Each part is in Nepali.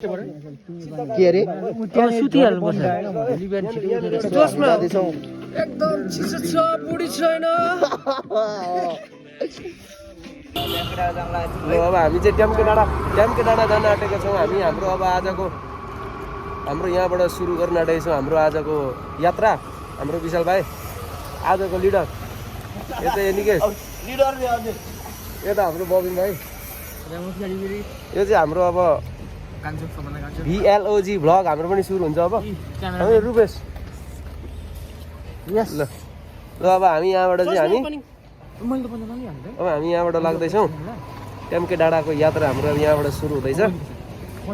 के अरे सुतिहाल्नुपर्छ जाँदैछौँ एकदम चिसो छ बुढी छैन ल अब हामी चाहिँ ट्याम्के डाँडा जान आँटेका छौँ हामी हाम्रो अब आजको हाम्रो यहाँबाट सुरु गर्न आँटेका छौँ हाम्रो आजको यात्रा हाम्रो विशाल भाइ आजको लिडर यता निकेश यता हाम्रो बबिन भाइ यो चाहिँ हाम्रो अब VLOG भ्लग हाम्रो पनि सुरु हुन्छ अब हामी रुपेश ल ल अब हामी यहाँबाट चाहिँ हामी यहाँबाट लाग्दैछौँ ट्याम्के डाँडाको यात्रा हाम्रो यहाँबाट सुरु हुँदैछ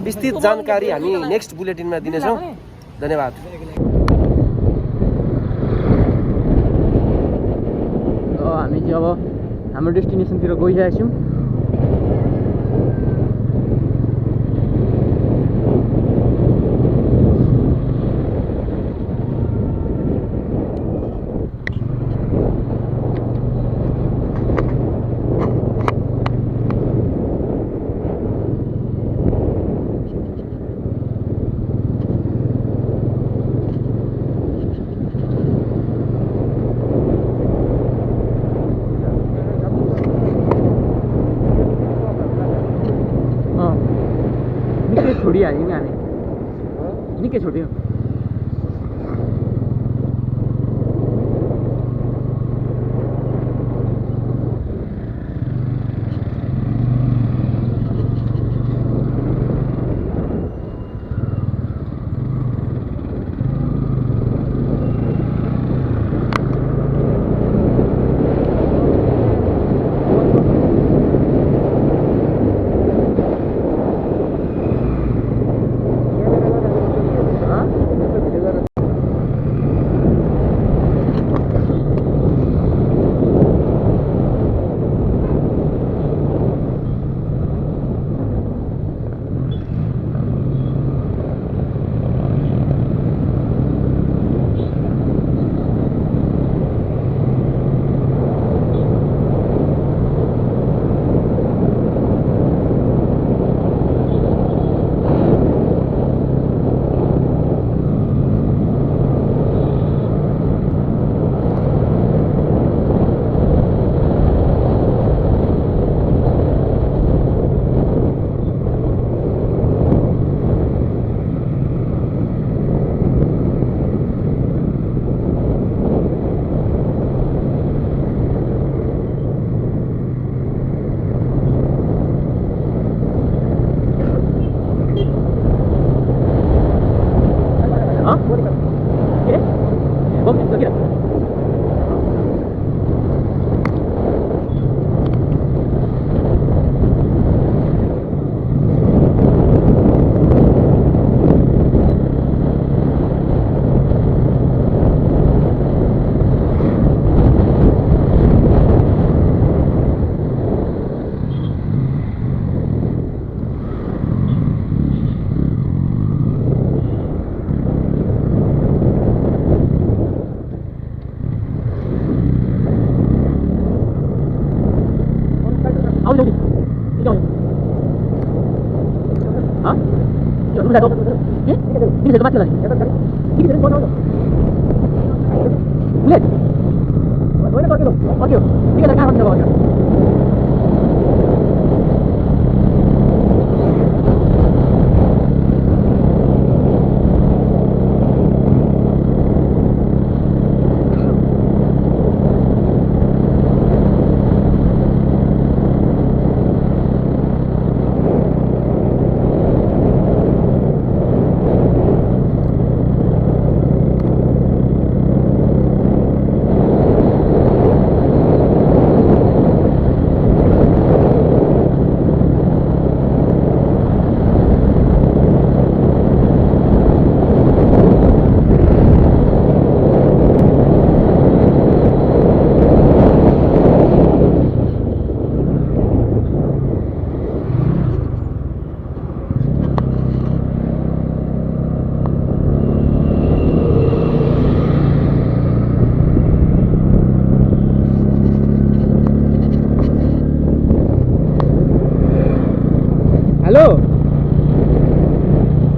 विस्तृत जानकारी हामी नेक्स्ट बुलेटिनमा दिनेछौँ धन्यवाद हामी चाहिँ अब हाम्रो डेस्टिनेसनतिर गइरहेको छौँ छोडिहाल्यौँ हामी निकै छोड्यौँ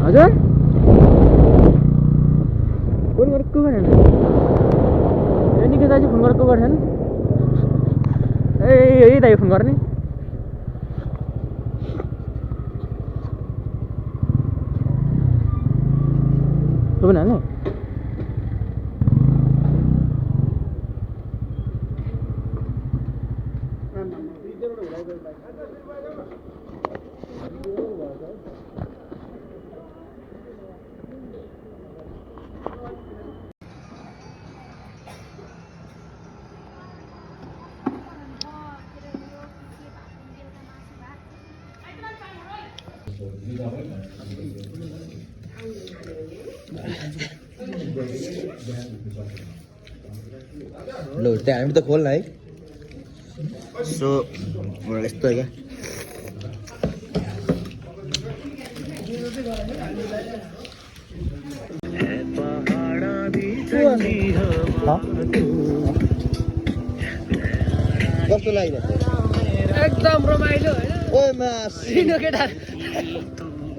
हजुर फोन गरेको गरेन निकै दाजु फोन गरेको गरेन ए दाइ फोन गर्ने तो बना ले लो हामी त खोल्न है सो यस्तो क्या कस्तो लागिरहेको एकदम रमाइलो हैन ओए मास सिनो केटा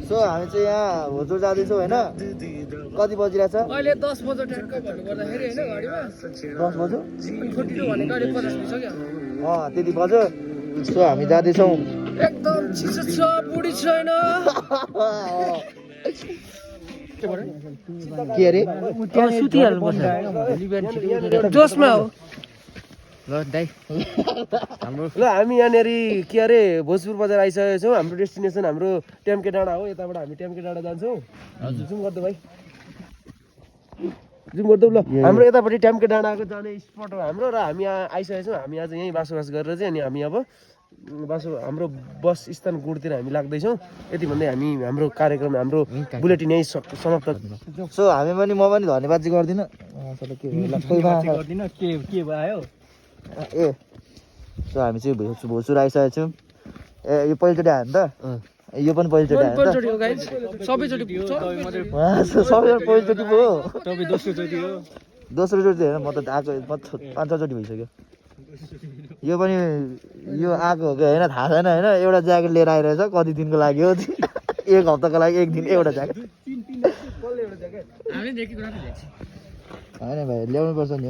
सो हामी चाहिँ यहाँ होटल जाँदैछौँ होइन कति बजिरहेछ अहिले 10 बजे ठ्याक्क भन्नु पर्दाखेरि हैन घडीमा 10 बज्यो 42 भनेको अहिले 50 भइसक्यो त्यति बज्यो सो हामी जाँदैछौँ एकदम चिसो छ बुढी छैन के अरे सुतिहाल्नु पर्छ जोसमा हो ल दाइ हाम्रो ल हामी यहाँनिर के अरे भोजपुर बजार आइसकेको छौँ हाम्रो डेस्टिनेसन हाम्रो ट्याम्के डाँडा हो यताबाट हामी ट्याम्के डाँडा जान्छौँ हजुर जुम गर्दै भाइ जुम गर्दै ल हाम्रो यतापट्टि ट्याम्के डाँडाको जाने स्पट हो हाम्रो र हामी यहाँ आइसकेको छौँ हामी आज यहीँ बसोबास गरेर चाहिँ अनि हामी अब हाम्रो बस स्थान गुडतिर हामी लाग्दैछौँ यति भन्दै हामी हाम्रो कार्यक्रम हाम्रो बुलेटिन यहीँ समाप्त सो हामी पनि म पनि धन्यवाद चाहिँ गर्दिनँ के भयो ए सो हामी चाहिँ भोजपुर आइसकेको छौँ ए यो पहिलोचोटि आयो नि त यो पनि पहिलोचोटि आयो नि त सबैचोटि सबैजना पहिलोचोटि पो हो तपाईँ दोस्रोचोटि हो दोस्रोचोटि होइन म त आएको 5-6 चोटि भइसक्यो यो पनि यो आएको हो कि होइन थाहा छैन होइन एउटा ज्याकेट लिएर आइरहेछ कति दिनको लागि हो एक हप्ताको लागि एक दिन एउटा ज्याकेट होइन भाइ ल्याउनु पर्छ नि